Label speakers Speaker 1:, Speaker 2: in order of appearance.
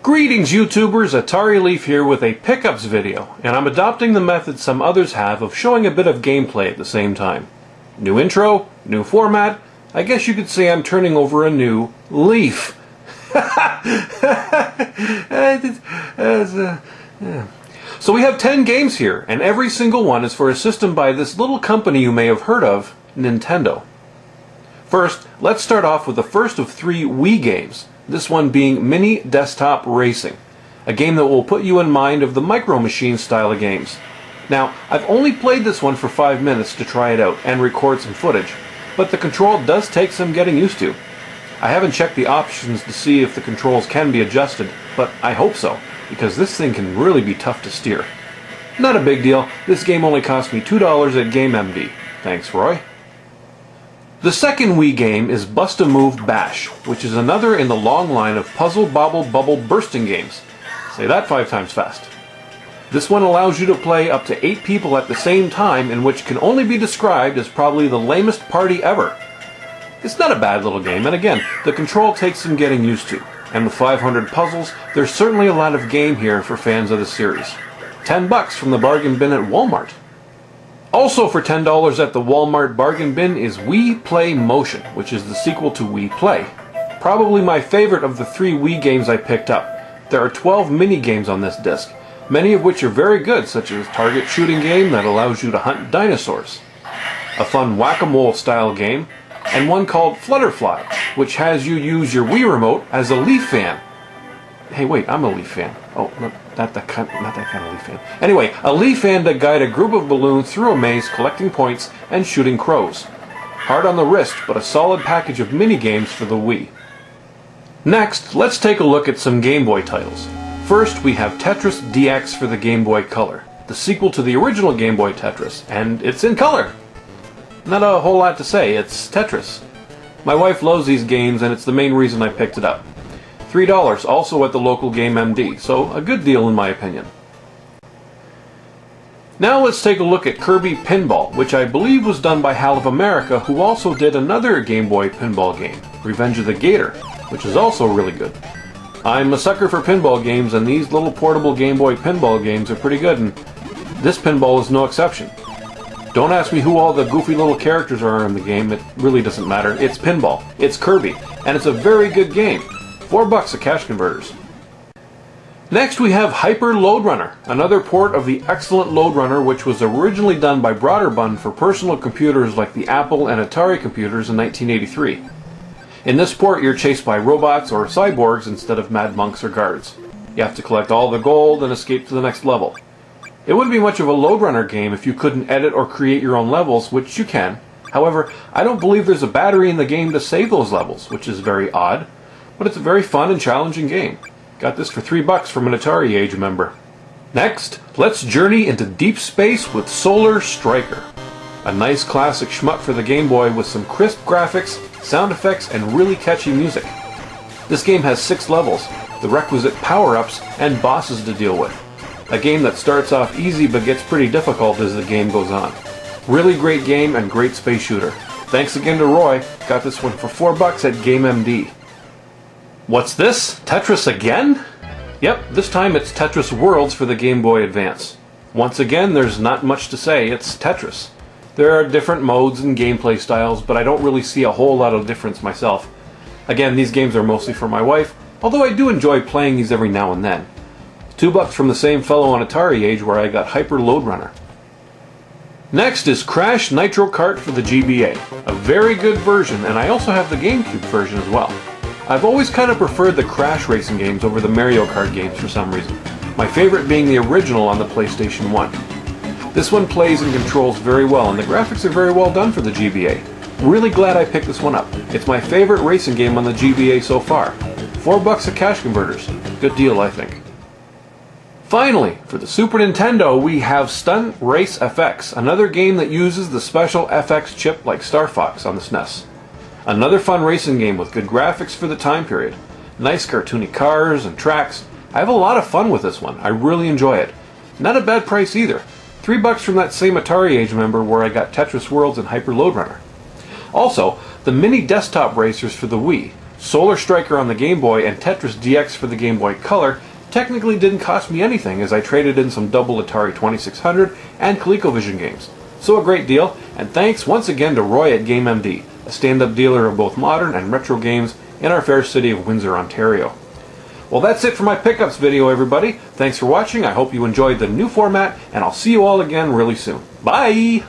Speaker 1: Greetings YouTubers, Atari Leaf here with a pickups video, and I'm adopting the method some others have of showing a bit of gameplay at the same time. New intro, new format, I guess you could say I'm turning over a new leaf. So we have 10 games here, and every single one is for a system by this little company you may have heard of, Nintendo. First, let's start off with the first of 3 Wii games. This one being Mini Desktop Racing, a game that will put you in mind of the Micro Machines style of games. Now, I've only played this one for 5 minutes to try it out and record some footage, but the control does take some getting used to. I haven't checked the options to see if the controls can be adjusted, but I hope so, because this thing can really be tough to steer. Not a big deal, this game only cost me $2 at GameMD. Thanks, Roy. The second Wii game is Bust-A-Move Bash, which is another in the long line of Puzzle Bobble Bubble bursting games. Say that 5 times fast. This one allows you to play up to 8 people at the same time, in which can only be described as probably the lamest party ever. It's not a bad little game, and again, the control takes some getting used to. And with 500 puzzles, there's certainly a lot of game here for fans of the series. $10 from the bargain bin at Walmart. Also for $10 at the Walmart bargain bin is Wii Play Motion, which is the sequel to Wii Play. Probably my favorite of the 3 Wii games I picked up. There are 12 mini-games on this disc, many of which are very good, such as a target shooting game that allows you to hunt dinosaurs, a fun whack-a-mole style game, and one called Flutterfly, which has you use your Wii remote as a leaf fan. Hey wait, I'm a leaf fan. Oh, not that kind of leaf fan. Anyway, a leaf fan to guide a group of balloons through a maze, collecting points and shooting crows. Hard on the wrist, but a solid package of mini-games for the Wii. Next, let's take a look at some Game Boy titles. First, we have Tetris DX for the Game Boy Color, the sequel to the original Game Boy Tetris, and it's in color. Not a whole lot to say, it's Tetris. My wife loves these games, and it's the main reason I picked it up. $3 also at the local GameMD, so a good deal in my opinion. Now let's take a look at Kirby Pinball, which I believe was done by HAL of America, who also did another Game Boy pinball game, Revenge of the Gator, which is also really good. I'm a sucker for pinball games, and these little portable Game Boy pinball games are pretty good, and this pinball is no exception. Don't ask me who all the goofy little characters are in the game, it really doesn't matter. It's pinball, it's Kirby, and it's a very good game. $4 at Cash Converters. Next we have Hyper Load Runner, another port of the excellent Load Runner, which was originally done by Broderbund for personal computers like the Apple and Atari computers in 1983. In this port you're chased by robots or cyborgs instead of mad monks or guards. You have to collect all the gold and escape to the next level. It wouldn't be much of a Load Runner game if you couldn't edit or create your own levels, which you can. However, I don't believe there's a battery in the game to save those levels, which is very odd. But it's a very fun and challenging game. Got this for $3 from an Atari Age member. Next, let's journey into deep space with Solar Striker. A nice classic shmup for the Game Boy with some crisp graphics, sound effects, and really catchy music. This game has 6 levels, the requisite power-ups, and bosses to deal with. A game that starts off easy but gets pretty difficult as the game goes on. Really great game and great space shooter. Thanks again to Roy, got this one for $4 at GameMD. What's this? Tetris again? Yep, this time it's Tetris Worlds for the Game Boy Advance. Once again, there's not much to say, it's Tetris. There are different modes and gameplay styles, but I don't really see a whole lot of difference myself. Again, these games are mostly for my wife, although I do enjoy playing these every now and then. $2 from the same fellow on Atari Age where I got Hyper Load Runner. Next is Crash Nitro Kart for the GBA, a very good version, and I also have the GameCube version as well. I've always kind of preferred the Crash racing games over the Mario Kart games for some reason, my favorite being the original on the PlayStation 1. This one plays and controls very well, and the graphics are very well done for the GBA. Really glad I picked this one up. It's my favorite racing game on the GBA so far. $4 at Cash Converters. Good deal, I think. Finally, for the Super Nintendo, we have Stunt Race FX, another game that uses the special FX chip like Star Fox on the SNES. Another fun racing game with good graphics for the time period. Nice cartoony cars and tracks. I have a lot of fun with this one. I really enjoy it. Not a bad price either. $3 from that same Atari Age member where I got Tetris Worlds and Hyper Load Runner. Also, the mini desktop racers for the Wii. Solar Striker on the Game Boy and Tetris DX for the Game Boy Color technically didn't cost me anything, as I traded in some double Atari 2600 and ColecoVision games. So a great deal, and thanks once again to Roy at GameMD, a stand-up dealer of both modern and retro games in our fair city of Windsor, Ontario. Well, that's it for my pickups video, everybody. Thanks for watching. I hope you enjoyed the new format, and I'll see you all again really soon. Bye!